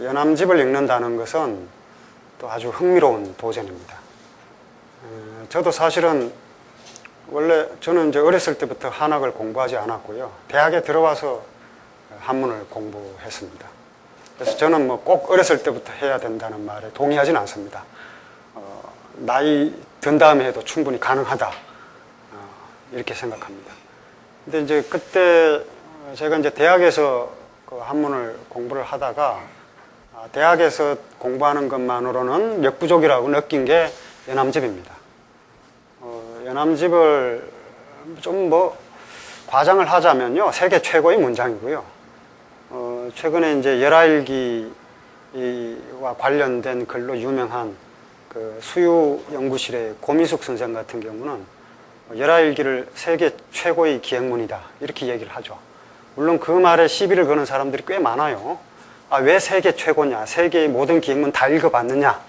연암집을 읽는다는 것은 또 아주 흥미로운 도전입니다. 저도 사실은 원래 저는 이제 어렸을 때부터 한학을 공부하지 않았고요. 대학에 들어와서 한문을 공부했습니다. 그래서 저는 뭐 꼭 어렸을 때부터 해야 된다는 말에 동의하지는 않습니다. 나이 든 다음에 해도 충분히 가능하다. 이렇게 생각합니다. 근데 이제 그때 제가 이제 대학에서 그 한문을 공부를 하다가 대학에서 공부하는 것만으로는 역부족이라고 느낀 게 연암집입니다. 연암집을 좀 뭐 과장을 하자면요, 세계 최고의 문장이고요. 최근에 이제 열하일기와 관련된 글로 유명한 그 수유 연구실의 고미숙 선생 같은 경우는 열하일기를 세계 최고의 기행문이다 이렇게 얘기를 하죠. 물론 그 말에 시비를 거는 사람들이 꽤 많아요. 왜 세계 최고냐, 세계의 모든 기행문 다 읽어봤느냐,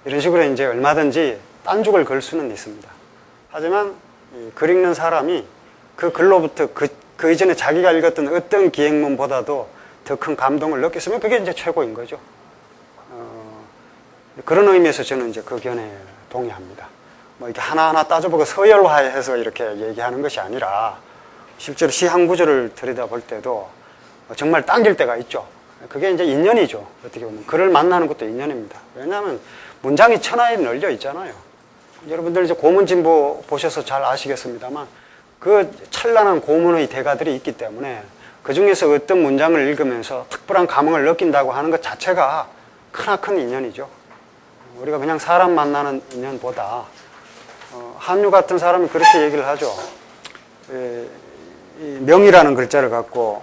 이런 식으로 이제 얼마든지 딴죽을 걸 수는 있습니다. 하지만 글 읽는 사람이 그 글로부터 그 이전에 자기가 읽었던 어떤 기행문보다도 더 큰 감동을 느꼈으면 그게 이제 최고인 거죠. 그런 의미에서 저는 이제 그 견해에 동의합니다. 뭐 이렇게 하나하나 따져보고 서열화해서 이렇게 얘기하는 것이 아니라 실제로 시 한 구절을 들여다볼 때도 정말 당길 때가 있죠. 그게 이제 인연이죠. 어떻게 보면 글을 만나는 것도 인연입니다. 왜냐하면 문장이 천하에 널려 있잖아요. 여러분들 이제 고문진보 보셔서 잘 아시겠습니다만 그 찬란한 고문의 대가들이 있기 때문에 그 중에서 어떤 문장을 읽으면서 특별한 감흥을 느낀다고 하는 것 자체가 크나큰 인연이죠. 우리가 그냥 사람 만나는 인연보다 한유 같은 사람이 그렇게 얘기를 하죠. 이 명이라는 글자를 갖고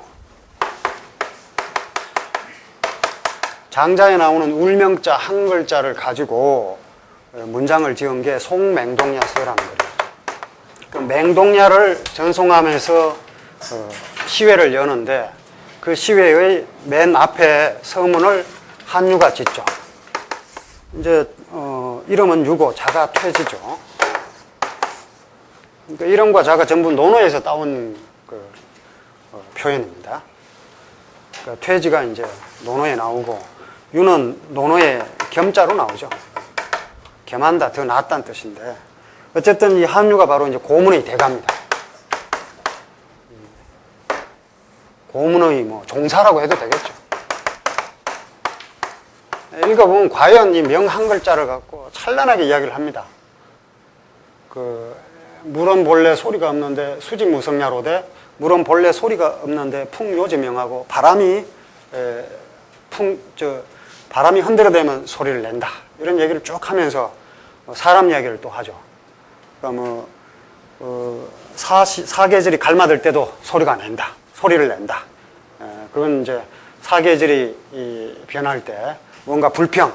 장자에 나오는 울명자 한 글자를 가지고 문장을 지은 게 송맹동야서라는 거예요. 그 맹동야를 전송하면서 시회를 여는데 그 시회의 맨 앞에 서문을 한유가 짓죠. 이제 이름은 유고, 자가 퇴지죠. 그러니까 이름과 자가 전부 논어에서 따온 그 표현입니다. 그러니까 퇴지가 이제 논어에 나오고 유는 논어에 겸자로 나오죠. 겸한다, 더 낫다는 뜻인데 어쨌든 이 한유가 바로 이제 고문의 대가입니다. 고문의 뭐 종사라고 해도 되겠죠. 읽어보면 과연 이 명 한 글자를 갖고 찬란하게 이야기를 합니다. 물은 본래 소리가 없는데 수직무성야로되 물은 본래 소리가 없는데 풍요지명하고 바람이 흔들어대면 소리를 낸다. 이런 얘기를 쭉 하면서 사람 이야기를 또 하죠. 그러니까 사계절이 갈마들 때도 소리가 낸다. 소리를 낸다. 그건 이제 사계절이 변할 때 뭔가 불평,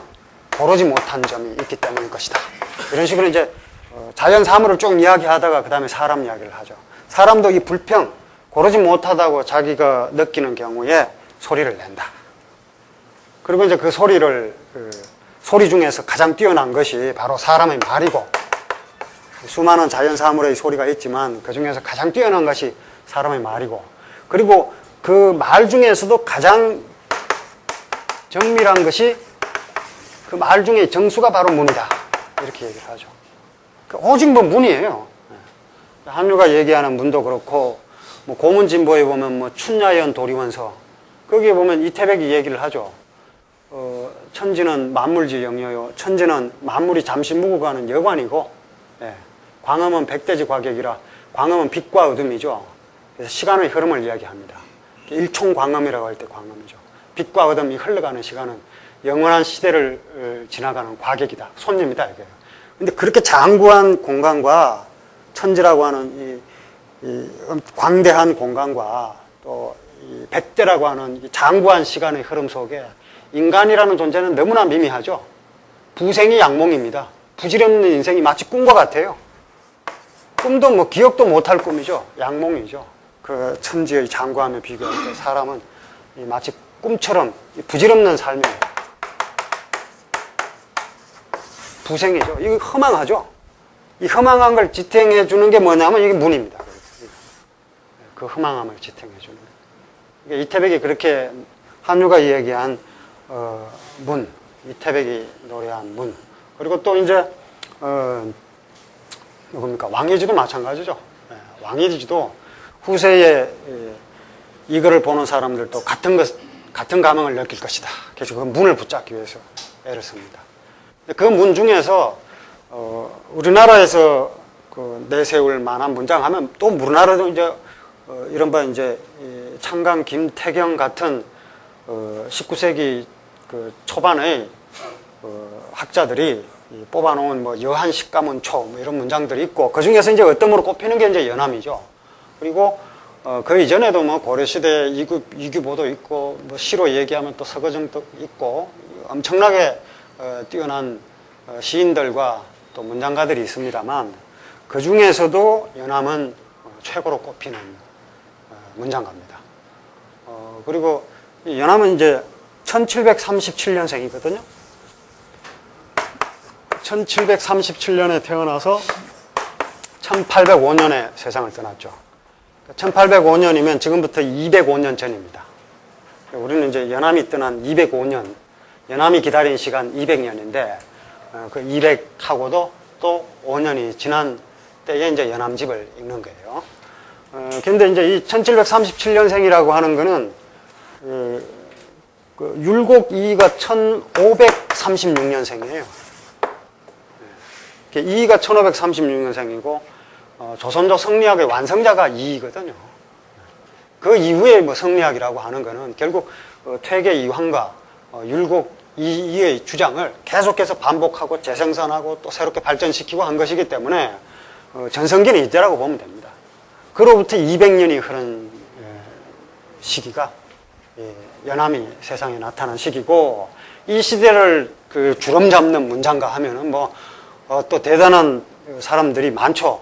고르지 못한 점이 있기 때문일 것이다. 이런 식으로 이제 자연 사물을 쭉 이야기하다가 그 다음에 사람 이야기를 하죠. 사람도 이 불평, 고르지 못하다고 자기가 느끼는 경우에 소리를 낸다. 그리고 이제 그 소리를 소리 중에서 가장 뛰어난 것이 바로 사람의 말이고 수많은 자연 사물의 소리가 있지만 그 중에서 가장 뛰어난 것이 사람의 말이고 그리고 그 말 중에서도 가장 정밀한 것이 그 말 중에 정수가 바로 문이다. 이렇게 얘기를 하죠. 오직 뭐 문이에요. 한유가 얘기하는 문도 그렇고 뭐 고문진보에 보면 뭐 춘야연 도리원서 거기에 보면 이태백이 얘기를 하죠. 천지는 만물지 영여요. 천지는 만물이 잠시 묵고 가는 여관이고 광음은 백대지 과객이라 광음은 빛과 어둠이죠. 그래서 시간의 흐름을 이야기합니다. 일총광음이라고 할 때 광음이죠. 빛과 어둠이 흘러가는 시간은 영원한 시대를 지나가는 과객이다. 손님이다. 이게. 근데 그렇게 장구한 공간과 천지라고 하는 이 광대한 공간과 또 이 백대라고 하는 이 장구한 시간의 흐름 속에 인간이라는 존재는 너무나 미미하죠. 부생이 양몽입니다. 부질없는 인생이 마치 꿈과 같아요. 꿈도 뭐 기억도 못할 꿈이죠. 양몽이죠. 그 천지의 장구함에 비교할 때 사람은 마치 꿈처럼 부질없는 삶이에요. 부생이죠. 이거 허망하죠. 이 허망한 걸 지탱해 주는 게 뭐냐면 이게 문입니다. 그 허망함을 지탱해 주는 거. 이태백이 그렇게 한유가 이야기한 문, 이태백이 노래한 문. 그리고 또 이제, 누굽니까? 왕예지도 마찬가지죠. 예, 왕예지도 후세에 이거를 보는 사람들도 같은 감흥을 느낄 것이다. 그래서 그 문을 붙잡기 위해서 애를 씁니다. 그 문 중에서, 우리나라에서 그 내세울 만한 문장 하면 또 우리나라도 이제, 이른바 이제 창강 김태경 같은 19세기 그 초반의 학자들이 뽑아놓은 뭐 여한 식가문초 뭐 이런 문장들이 있고 그 중에서 이제 어떤 으로 꼽히는 게 이제 연암이죠. 그리고 그 이전에도 뭐 고려시대 이규보도 있고 뭐 시로 얘기하면 또 서거정도 있고 엄청나게 뛰어난 시인들과 또 문장가들이 있습니다만 그 중에서도 연암은 최고로 꼽히는 문장가입니다. 그리고 연암은 이제 1737년생이거든요. 1737년에 태어나서 1805년에 세상을 떠났죠. 1805년이면 지금부터 205년 전입니다. 우리는 이제 연암이 떠난 205년, 연암이 기다린 시간 200년인데, 그 200하고도 또 5년이 지난 때에 이제 연암집을 읽는 거예요. 근데 이제 이 1737년생이라고 하는 거는, 그 율곡 이이가 1536년생이에요. 이이가 1536년생이고, 조선조 성리학의 완성자가 이이거든요. 그 이후에 뭐 성리학이라고 하는 거는 결국 퇴계 이황과 율곡 이이의 주장을 계속해서 반복하고 재생산하고 또 새롭게 발전시키고 한 것이기 때문에 전성기는 이때라고 보면 됩니다. 그로부터 200년이 흐른 시기가 연암이 세상에 나타난 시기고, 이 시대를 그 주름 잡는 문장가 하면은 뭐 또 대단한 사람들이 많죠.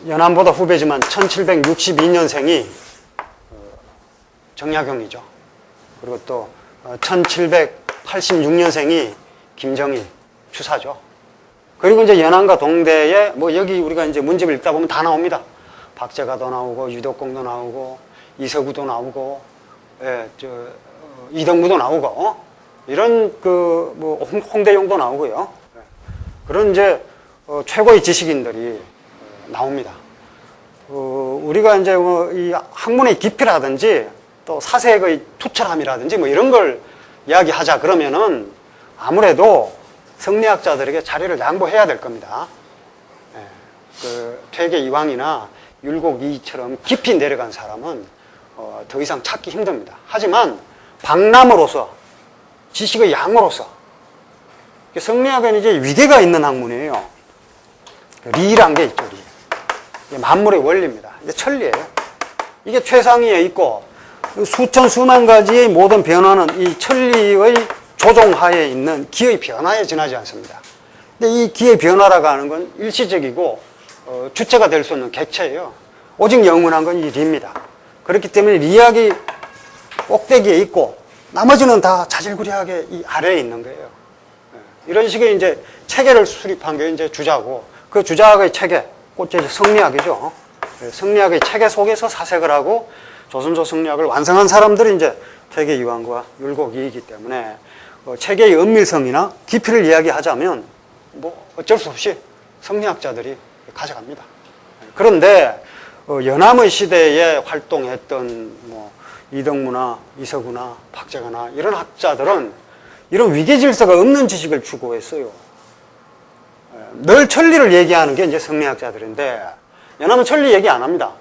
연암보다 후배지만 1762년생이 정약용이죠. 그리고 또 1786년생이 김정일 추사죠. 그리고 이제 연암과 동대에 뭐 여기 우리가 이제 문집을 읽다 보면 다 나옵니다. 박제가도 나오고 유덕공도 나오고 이서구도 나오고 이덕무도 나오고 이런 그 뭐 홍대용도 나오고요. 그런 이제 최고의 지식인들이 나옵니다. 우리가 이제 뭐 이 학문의 깊이라든지 또 사색의 투철함이라든지 뭐 이런 걸 이야기하자 그러면은 아무래도 성리학자들에게 자리를 양보해야 될 겁니다. 그 퇴계 이황이나 율곡 이이처럼 깊이 내려간 사람은 더 이상 찾기 힘듭니다. 하지만 박람으로서 지식의 양으로서 성리학은 이제 위계가 있는 학문이에요. 리란 게 있죠, 리. 이게 만물의 원리입니다. 이게 천리예요. 이게 최상위에 있고 수천 수만 가지의 모든 변화는 이 천리의 조종하에 있는 기의 변화에 지나지 않습니다. 근데 이 기의 변화라고 하는 건 일시적이고 주체가 될 수 없는 객체예요. 오직 영원한 건 이 리입니다. 그렇기 때문에 리학이 꼭대기에 있고 나머지는 다 자질구레하게 이 아래에 있는 거예요. 이런 식의 이제 체계를 수립한 게 이제 주자고, 그 주자의 체계, 꽃제 성리학이죠. 성리학의 체계 속에서 사색을 하고 조선조 성리학을 완성한 사람들이 이제 퇴계 이황과 율곡 이이기 때문에 체계의 은밀성이나 깊이를 이야기하자면 뭐 어쩔 수 없이 성리학자들이 가져갑니다. 그런데 연암의 시대에 활동했던 뭐 이덕무나 이서구나 박제가나 이런 학자들은 이런 위계 질서가 없는 지식을 추구했어요. 늘 천리를 얘기하는 게 이제 성리학자들인데, 연암은 천리 얘기 안 합니다.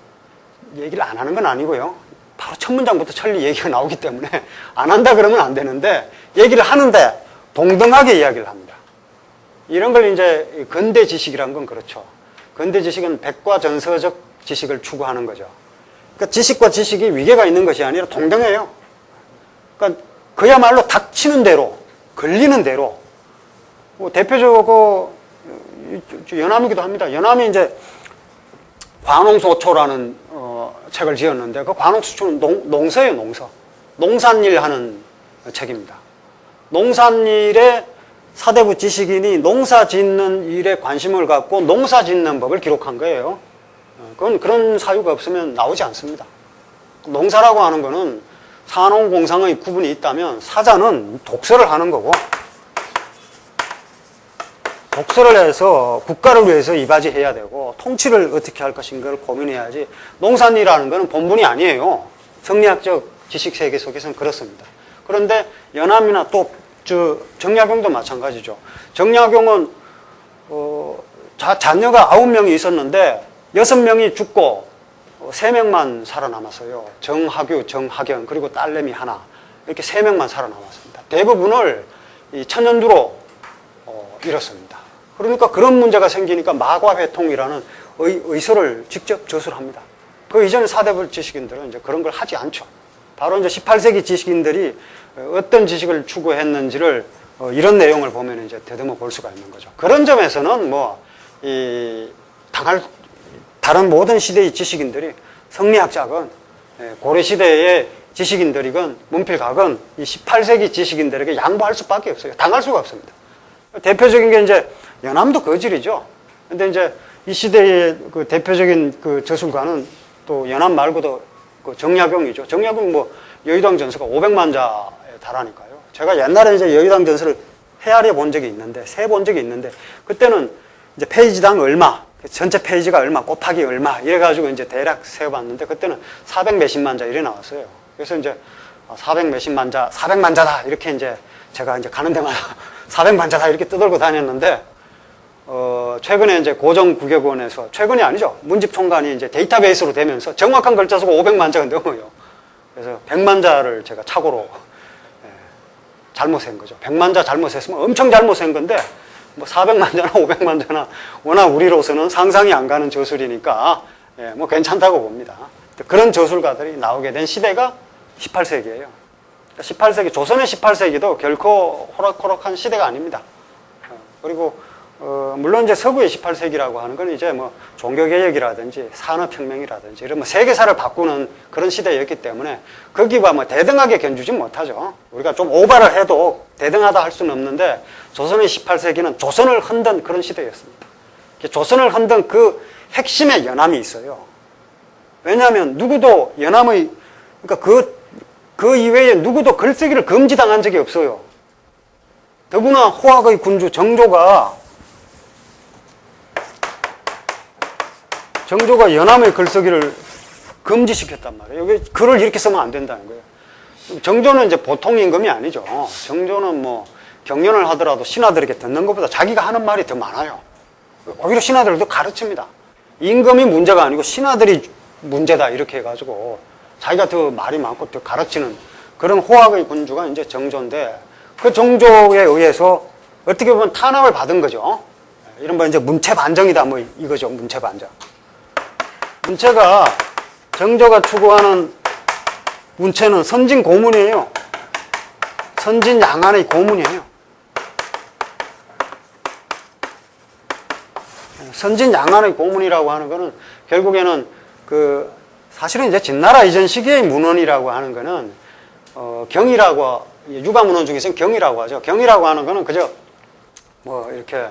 얘기를 안 하는 건 아니고요. 바로 첫 문장부터 천리 얘기가 나오기 때문에 안 한다 그러면 안 되는데, 얘기를 하는데 동등하게 이야기를 합니다. 이런 걸 이제 근대 지식이란 건 그렇죠. 근대 지식은 백과전서적 지식을 추구하는 거죠. 그러니까 지식과 지식이 위계가 있는 것이 아니라 동등해요. 그러니까 그야말로 닥치는 대로, 걸리는 대로. 뭐 대표적으로 연암이기도 합니다. 연암이 이제 관홍소초라는 책을 지었는데, 그 관홍소초는 농서예요, 농서. 농산일 하는 책입니다. 농산일에 사대부 지식인이 농사 짓는 일에 관심을 갖고 농사 짓는 법을 기록한 거예요. 그건 그런 사유가 없으면 나오지 않습니다. 농사라고 하는 거는 산업공상의 구분이 있다면 사자는 독서를 하는 거고, 독서를 해서 국가를 위해서 이바지해야 되고 통치를 어떻게 할 것인가를 고민해야지, 농산이라는 것은 본분이 아니에요. 성리학적 지식 세계 속에서는 그렇습니다. 그런데 연암이나 또 정약용도 마찬가지죠. 정약용은 자녀가 9명이 있었는데 6명이 죽고 3명만 살아남았어요. 정학유, 정학연, 그리고 딸내미 하나, 이렇게 3명만 살아남았습니다. 대부분을 이 천연두로 잃었습니다. 그러니까 그런 문제가 생기니까 마과회통이라는 의서를 직접 저술합니다. 그 이전에 사대부 지식인들은 이제 그런 걸 하지 않죠. 바로 이제 18세기 지식인들이 어떤 지식을 추구했는지를 이런 내용을 보면 이제 더듬어 볼 수가 있는 거죠. 그런 점에서는 다른 모든 시대의 지식인들이, 성리학자건 고려시대의 지식인들이건 문필가건 이 18세기 지식인들에게 양보할 수밖에 없어요. 당할 수가 없습니다. 대표적인 게 이제 연암도 거질이죠. 근데 이제 이 시대의 그 대표적인 그 저술가는 또 연암 말고도 그 정약용이죠. 정약용 여의당 전서가 500만 자에 달하니까요. 제가 옛날에 이제 여의당 전서를 헤아려 본 적이 있는데, 세 본 적이 있는데, 그때는 이제 페이지당 얼마, 전체 페이지가 얼마, 곱하기 얼마, 이래가지고 이제 대략 세어봤는데, 그때는 400 몇십만 자 이래 나왔어요. 그래서 이제 400 몇십만 자, 400만 자다, 이렇게 이제 제가 이제 가는 데마다 400만 자다 이렇게 떠들고 다녔는데, 최근에 이제 고정국역원에서, 최근이 아니죠. 문집총관이 이제 데이터베이스로 되면서 정확한 글자 수가 500만 자가 넘어요. 그래서 100만 자를 제가 착오로 잘못 센 거죠. 100만 자 잘못 셌으면 엄청 잘못 센 건데, 400만 자나 500만 자나 워낙 우리로서는 상상이 안 가는 저술이니까 괜찮다고 봅니다. 그런 저술가들이 나오게 된 시대가 18세기예요. 18세기, 조선의 18세기도 결코 호락호락한 시대가 아닙니다. 그리고 물론 이제 서구의 18세기라고 하는 건 이제 종교개혁이라든지 산업혁명이라든지 이런 세계사를 바꾸는 그런 시대였기 때문에 거기와 대등하게 견주지 못하죠. 우리가 좀 오바를 해도 대등하다 할 수는 없는데, 조선의 18세기는 조선을 흔든 그런 시대였습니다. 조선을 흔든 그 핵심의 연암이 있어요. 왜냐하면 누구도 연암의, 그러니까 그 이외에 누구도 글쓰기를 금지당한 적이 없어요. 더구나 호학의 군주 정조가 연암의 글쓰기를 금지시켰단 말이에요. 여기 글을 이렇게 쓰면 안 된다는 거예요. 정조는 이제 보통 임금이 아니죠. 정조는 경연을 하더라도 신하들에게 듣는 것보다 자기가 하는 말이 더 많아요. 오히려 신하들도 가르칩니다. 임금이 문제가 아니고 신하들이 문제다, 이렇게 해가지고 자기가 더 말이 많고 더 가르치는 그런 호학의 군주가 이제 정조인데, 그 정조에 의해서 어떻게 보면 탄압을 받은 거죠. 이른바 이제 문체반정이다, 이거죠. 문체반정. 문체가, 정조가 추구하는 문체는 선진 고문이에요. 선진 양안의 고문이에요. 선진 양안의 고문이라고 하는 거는 결국에는 사실은 이제 진나라 이전 시기의 문헌이라고 하는 거는 경이라고, 유가문헌 중에서는 경이라고 하죠. 경이라고 하는 거는 그저 이렇게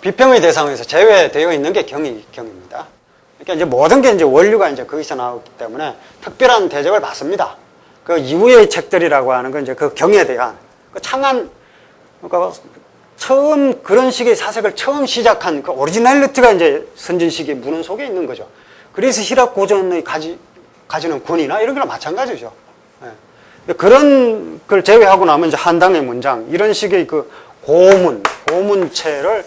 비평의 대상에서 제외되어 있는 게 경입니다. 그러니까 이제 모든 게 이제 원류가 이제 거기서 나오기 때문에 특별한 대접을 받습니다. 그 이후의 책들이라고 하는 건 이제 그 경에 대한 그러니까 처음 그런 식의 사색을 처음 시작한 그 오리지널리티가 이제 선진 시기 문헌 속에 있는 거죠. 그래서 히랍 고전의 가지는 권위나 이런 거랑 마찬가지죠. 그런 걸 제외하고 나면 이제 한당의 문장, 이런 식의 그 고문체를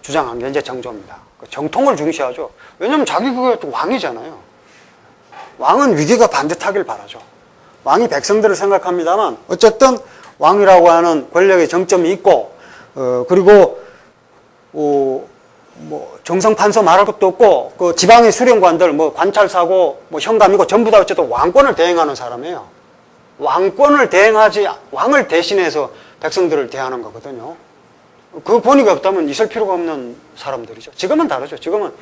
주장한 게 이제 정조입니다. 정통을 중시하죠. 왜냐면 자기가 왕이잖아요. 왕은 위기가 반듯하길 바라죠. 왕이 백성들을 생각합니다만, 어쨌든 왕이라고 하는 권력의 정점이 있고, 그리고 정성판서 말할 것도 없고, 그 지방의 수령관들, 관찰사고, 현감이고, 전부 다 어쨌든 왕권을 대행하는 사람이에요. 왕권을 대행하지, 왕을 대신해서 백성들을 대하는 거거든요. 그 권위가 없다면 있을 필요가 없는 사람들이죠. 지금은 다르죠. 지금은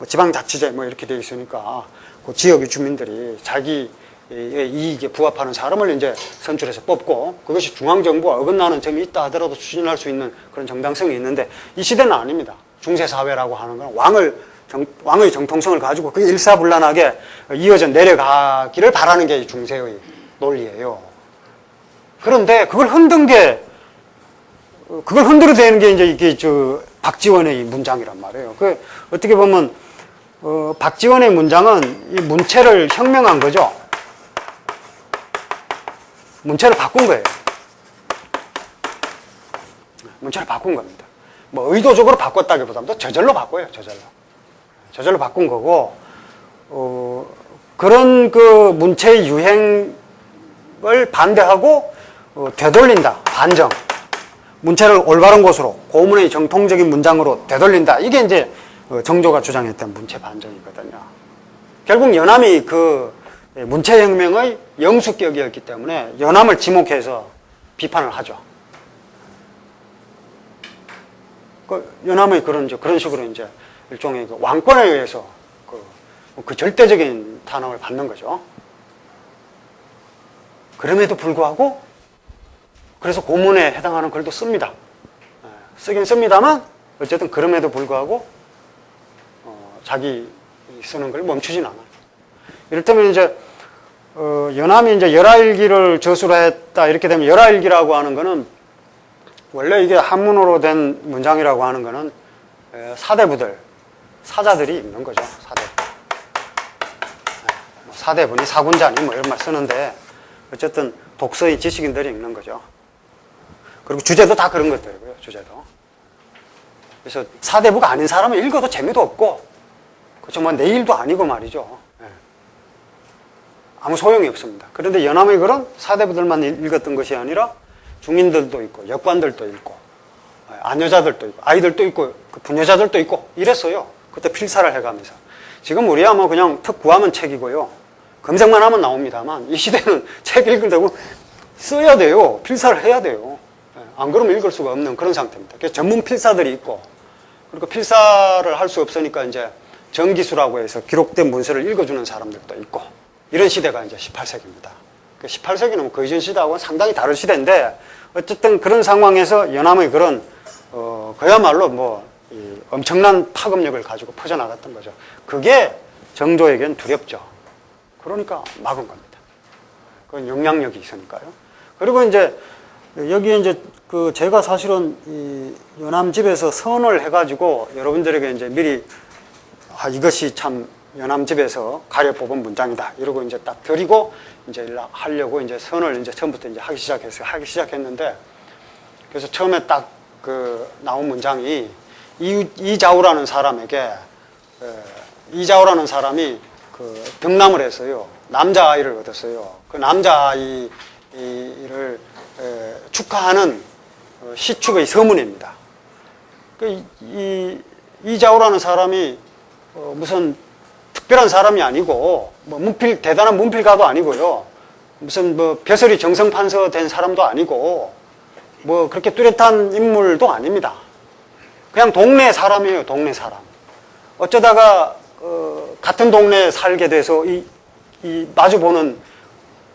지방자치제 이렇게 돼 있으니까 그 지역의 주민들이 자기의 이익에 부합하는 사람을 이제 선출해서 뽑고, 그것이 중앙정부와 어긋나는 점이 있다 하더라도 추진할 수 있는 그런 정당성이 있는데, 이 시대는 아닙니다. 중세사회라고 하는 건 왕의 정통성을 가지고 그게 일사불란하게 이어져 내려가기를 바라는 게 중세의 논리예요. 그런데 그걸 흔들어대는 게 이제 이게 박지원의 문장이란 말이에요. 그 어떻게 보면 박지원의 문장은 이 문체를 혁명한 거죠. 문체를 바꾼 거예요. 문체를 바꾼 겁니다. 뭐 의도적으로 바꿨다기보다도 저절로 바꿔요. 저절로 바꾼 거고, 그런 그 문체의 유행을 반대하고 되돌린다. 반정. 문체를 올바른 곳으로, 고문의 정통적인 문장으로 되돌린다. 이게 이제 정조가 주장했던 문체 반정이거든요. 결국 연암이 그 문체혁명의 영수격이었기 때문에 연암을 지목해서 비판을 하죠. 그 연암의 그런 식으로 이제 일종의 그 왕권에 의해서 그 절대적인 탄압을 받는 거죠. 그럼에도 불구하고 그래서 고문에 해당하는 글도 씁니다. 쓰긴 씁니다만 어쨌든 그럼에도 불구하고 자기 쓰는 걸 멈추진 않아요. 이를테면 이제 연암이 이제 열하일기를 저수로 했다 이렇게 되면 열하일기라고 하는 거는 원래 이게 한문으로 된 문장이라고 하는 거는 사대부들, 사자들이 읽는 거죠. 사대분이 사군자니 뭐 이런 말 쓰는데 어쨌든 독서의 지식인들이 읽는 거죠. 그리고 주제도 다 그런 것들이고요. 주제도. 그래서 사대부가 아닌 사람은 읽어도 재미도 없고 그렇죠. 뭐 내 일도 아니고 말이죠. 아무 소용이 없습니다. 그런데 연암의 글은 사대부들만 읽었던 것이 아니라 중인들도 있고 역관들도 있고 아녀자들도 있고 아이들도 있고 부녀자들도 있고 이랬어요. 그때 필사를 해가면서. 지금 우리야 뭐 그냥 턱 구하면 책이고요. 검색만 하면 나옵니다만 이 시대는 책 읽으려고 써야 돼요. 필사를 해야 돼요. 안 그러면 읽을 수가 없는 그런 상태입니다. 그래서 전문 필사들이 있고 그리고 필사를 할 수 없으니까 이제 정기수라고 해서 기록된 문서를 읽어주는 사람들도 있고 이런 시대가 이제 18세기입니다. 18세기는 그 이전 시대하고는 상당히 다른 시대인데 어쨌든 그런 상황에서 연암의 그런 그야말로 뭐 엄청난 파급력을 가지고 퍼져나갔던 거죠. 그게 정조에겐 두렵죠. 그러니까 막은 겁니다. 그건 영향력이 있으니까요. 그리고 이제 여기에 이제 제가 사실은 이 연암집에서 선을 해가지고 여러분들에게 이제 미리 이것이 참 연암집에서 가려 뽑은 문장이다. 이러고 이제 딱 드리고 이제 하려고 이제 선을 이제 처음부터 이제 하기 시작했는데 그래서 처음에 딱 나온 문장이 이자우라는 사람에게 이자우라는 사람이 등남을 했어요. 남자아이를 얻었어요. 그 남자아이를 축하하는 시축의 서문입니다. 이자우라는 사람이 무슨 특별한 사람이 아니고 뭐 대단한 문필가도 아니고요. 무슨 뭐 벼슬이 정성판서 된 사람도 아니고 뭐 그렇게 뚜렷한 인물도 아닙니다. 그냥 동네 사람이에요. 동네 사람. 어쩌다가 같은 동네에 살게 돼서 이 마주보는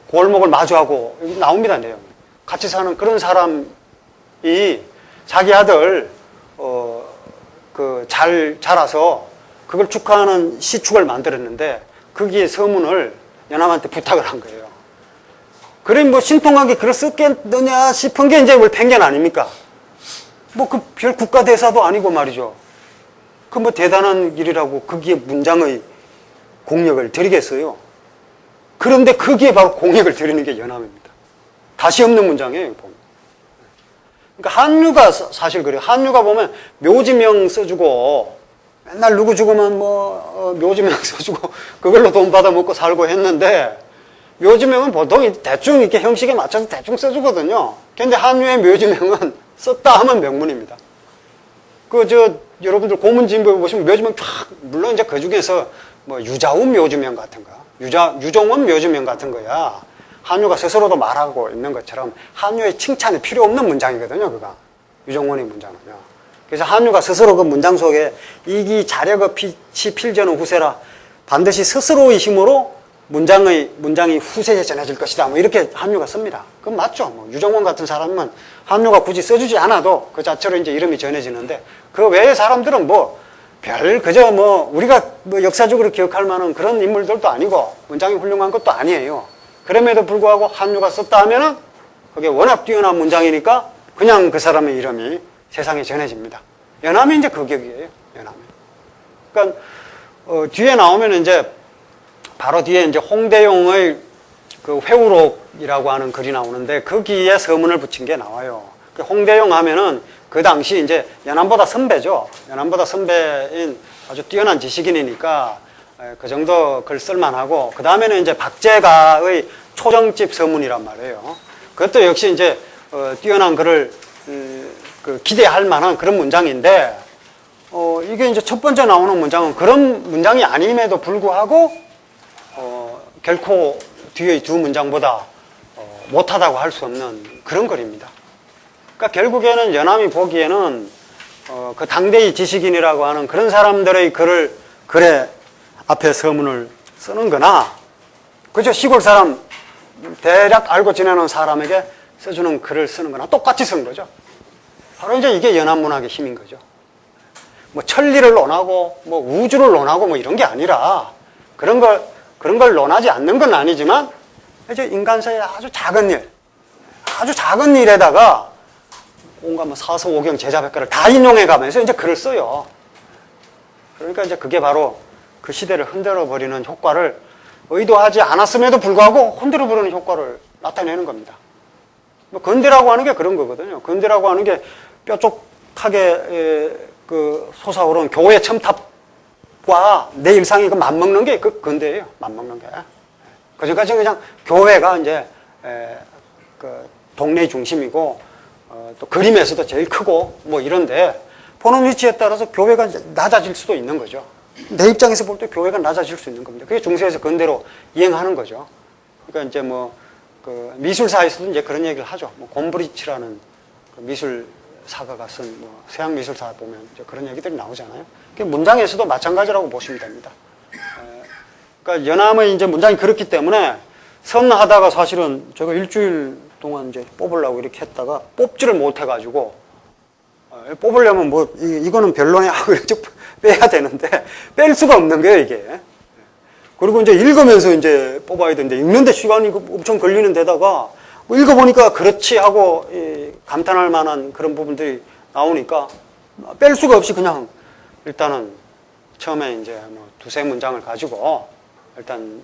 골목을 마주하고 여기 나옵니다. 내용이. 같이 사는 그런 사람이 자기 아들 잘 자라서 그걸 축하하는 시축을 만들었는데 거기에 서문을 연암한테 부탁을 한 거예요. 그래 뭐 신통하게 글을 썼겠느냐 싶은 게 이제 편견 아닙니까? 뭐 그 별 국가대사도 아니고 말이죠. 그 뭐 대단한 일이라고 거기에 문장의 공력을 드리겠어요. 그런데 거기에 바로 공력을 드리는 게 연암입니다. 다시 없는 문장이에요. 그러니까 한유가 사실 그래요. 한유가 보면 묘지명 써주고 맨날 누구 죽으면 뭐 묘지명 써주고 그걸로 돈 받아 먹고 살고 했는데 묘지명은 보통 대충 이렇게 형식에 맞춰서 대충 써주거든요. 근데 한유의 묘지명은 썼다 하면 명문입니다. 여러분들 고문진보에 보시면 묘지명 쫙, 물론 이제 그 중에서 뭐 유자운 묘지명 같은 거, 유종원 묘지명 같은 거야. 한유가 스스로도 말하고 있는 것처럼 한유의 칭찬이 필요 없는 문장이거든요, 그가. 유종원의 문장은요. 그래서 한유가 스스로 그 문장 속에 이기 자력의 피치 필전은 후세라 반드시 스스로의 힘으로 문장이 후세에 전해질 것이다. 뭐 이렇게 한유가 씁니다. 그건 맞죠. 뭐 유종원 같은 사람은 한유가 굳이 써주지 않아도 그 자체로 이제 이름이 전해지는데 그 외의 사람들은 그저 우리가 역사적으로 기억할 만한 그런 인물들도 아니고 문장이 훌륭한 것도 아니에요. 그럼에도 불구하고 한유가 썼다 하면은 그게 워낙 뛰어난 문장이니까 그냥 그 사람의 이름이 세상에 전해집니다. 연암이 이제 그 격이에요. 연암이. 그러니까 뒤에 나오면 이제 바로 뒤에 이제 홍대용의 그 회우록이라고 하는 글이 나오는데 거기에 서문을 붙인 게 나와요. 그 홍대용 하면은 그 당시 이제 연암보다 선배죠. 연암보다 선배인 아주 뛰어난 지식인이니까 그 정도 글 쓸만하고, 그 다음에는 이제 박제가의 초정집 서문이란 말이에요. 그것도 역시 이제 뛰어난 글을 기대할 만한 그런 문장인데, 이게 이제 첫 번째 나오는 문장은 그런 문장이 아님에도 불구하고 결코 뒤의 두 문장보다 못하다고 할 수 없는 그런 글입니다. 그러니까 결국에는 연암이 보기에는 그 당대의 지식인이라고 하는 그런 사람들의 글에 앞에 서문을 쓰는 거나, 그죠? 시골 사람 대략 알고 지내는 사람에게 써주는 글을 쓰는 거나 똑같이 쓴 거죠. 바로 이제 이게 연암문학의 힘인 거죠. 뭐 천리를 논하고 뭐 우주를 논하고 뭐 이런 게 아니라, 그런 걸 논하지 않는 건 아니지만 이제 인간사의 아주 작은 일에다가 온갖 뭐 사서오경 제자백과를 다 인용해 가면서 이제 글을 써요. 그러니까 이제 그게 바로 그 시대를 흔들어 버리는 효과를 의도하지 않았음에도 불구하고 흔들어 버리는 효과를 나타내는 겁니다. 뭐 근대라고 하는 게 그런 거거든요. 근대라고 하는 게 뾰족하게 그 솟아오른 교회 첨탑과 내 일상이 그 맞먹는 게 그 근대예요. 맞먹는 게. 그전까지 그냥 교회가 이제 그 동네의 중심이고 또 그림에서도 제일 크고 뭐 이런데, 보는 위치에 따라서 교회가 낮아질 수도 있는 거죠. 내 입장에서 볼 때 교회가 낮아질 수 있는 겁니다. 그게 중세에서 근대로 이행하는 거죠. 그러니까 이제 뭐 그 미술사에서도 이제 그런 얘기를 하죠. 뭐 곰브리치라는 그 미술사가가 쓴 뭐 서양 미술사 보면 이제 그런 얘기들이 나오잖아요. 문장에서도 마찬가지라고 보시면 됩니다. 그러니까 연암의 이제 문장이 그렇기 때문에 선하다가 사실은 제가 일주일 동안 이제 뽑으려고 이렇게 했다가 뽑지를 못해가지고, 뽑으려면 뭐 이거는 별로네 하고 이렇게 빼야 되는데 뺄 수가 없는 거예요, 이게. 그리고 이제 읽으면서 이제 뽑아야 되는데 읽는데 시간이 엄청 걸리는 데다가 뭐 읽어보니까 그렇지 하고 감탄할 만한 그런 부분들이 나오니까 뺄 수가 없이 그냥 일단은 처음에 이제 뭐 두세 문장을 가지고 일단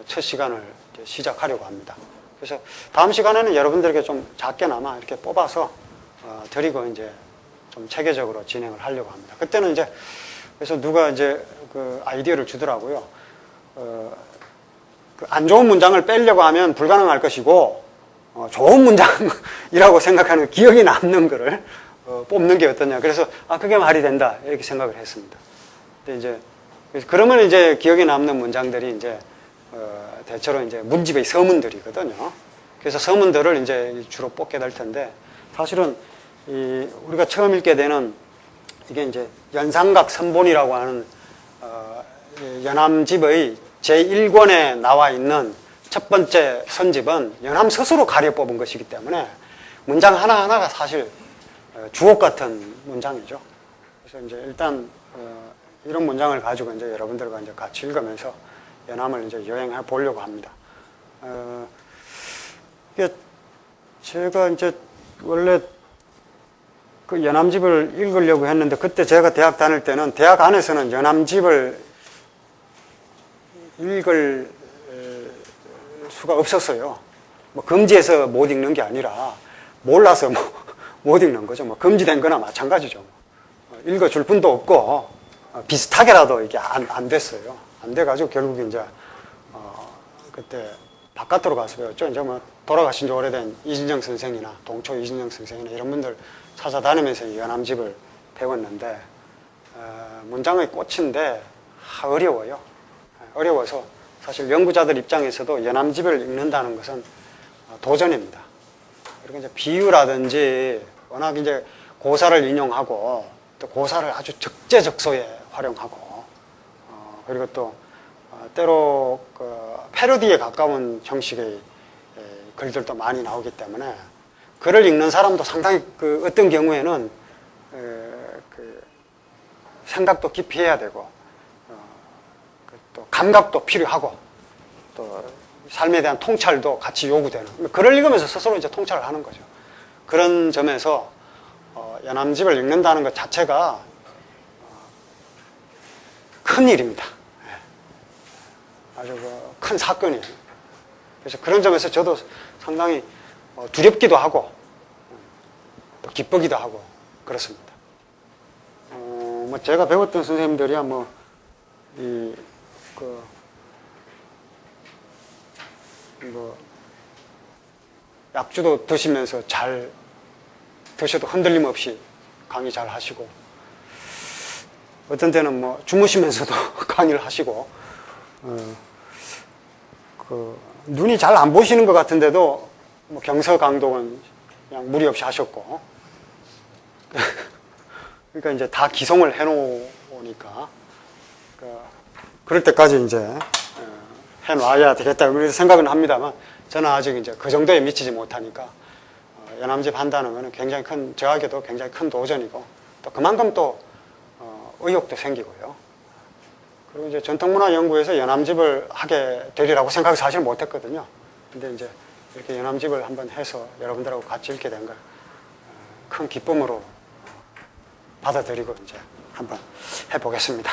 첫 시간을 시작하려고 합니다. 그래서 다음 시간에는 여러분들에게 좀 작게나마 이렇게 뽑아서 드리고 이제 좀 체계적으로 진행을 하려고 합니다. 그때는 이제 그래서 누가 이제 그 아이디어를 주더라고요. 그 안 좋은 문장을 빼려고 하면 불가능할 것이고, 좋은 문장이라고 생각하는 기억이 남는 거를 뽑는 게 어떠냐. 그래서 그게 말이 된다 이렇게 생각을 했습니다. 근데 이제 그러면 이제 기억에 남는 문장들이 이제 대체로 이제 문집의 서문들이거든요. 그래서 서문들을 이제 주로 뽑게 될 텐데, 사실은 우리가 처음 읽게 되는 이게 이제 연상각 선본이라고 하는 연암집의 제1권에 나와 있는 첫 번째 선집은 연암 스스로 가려 뽑은 것이기 때문에 문장 하나하나가 사실 주옥 같은 문장이죠. 그래서 이제 일단 이런 문장을 가지고 이제 여러분들과 이제 같이 읽으면서 연암을 이제 여행해 보려고 합니다. 이게 제가 이제 원래 그 연암집을 읽으려고 했는데, 그때 제가 대학 다닐 때는 대학 안에서는 연암집을 읽을 수가 없었어요. 뭐 금지해서 못 읽는 게 아니라 몰라서 못 읽는 거죠. 뭐 금지된 거나 마찬가지죠. 읽어줄 분도 없고 비슷하게라도 이게 안 됐어요. 안 돼가지고 결국 이제 그때 바깥으로 가서 배웠죠. 이제 뭐 돌아가신 지 오래된 이진정 선생이나 동초 이진정 선생이나 이런 분들 찾아다니면서 연암집을 배웠는데, 문장의 꽃인데 어려워요. 어려워서 사실 연구자들 입장에서도 연암집을 읽는다는 것은 도전입니다. 그리고 이제 비유라든지 워낙 이제 고사를 인용하고 또 고사를 아주 적재적소에 활용하고, 그리고 또 때로 그 패러디에 가까운 형식의 글들도 많이 나오기 때문에 글을 읽는 사람도 상당히 그 어떤 경우에는 그 생각도 깊이 해야 되고 또 감각도 필요하고 또 삶에 대한 통찰도 같이 요구되는, 글을 읽으면서 스스로 이제 통찰을 하는 거죠. 그런 점에서 연암집을 읽는다는 것 자체가 큰 일입니다. 아주 큰 사건이에요. 그래서 그런 점에서 저도 상당히 두렵기도 하고 또 기쁘기도 하고 그렇습니다. 뭐 제가 배웠던 선생님들이야 약주도 드시면서 잘 드셔도 흔들림 없이 강의 잘 하시고, 어떤 때는 뭐 주무시면서도 강의를 하시고, 눈이 잘 안 보시는 것 같은데도 뭐 경서강독은 그냥 무리 없이 하셨고, 그러니까 이제 다 기송을 해놓으니까 그럴 때까지 이제 해놔야 되겠다 그렇게 생각은 합니다만, 저는 아직 이제 그 정도에 미치지 못하니까 연암집 한다는 것은 굉장히 저에게도 굉장히 큰 도전이고, 또 그만큼 또 의욕도 생기고요. 그리고 이제 전통문화연구에서 연암집을 하게 되리라고 생각을 사실 못했거든요. 근데 이제 이렇게 연암집을 한번 해서 여러분들하고 같이 읽게 된 걸 큰 기쁨으로 받아들이고 이제 한번 해보겠습니다.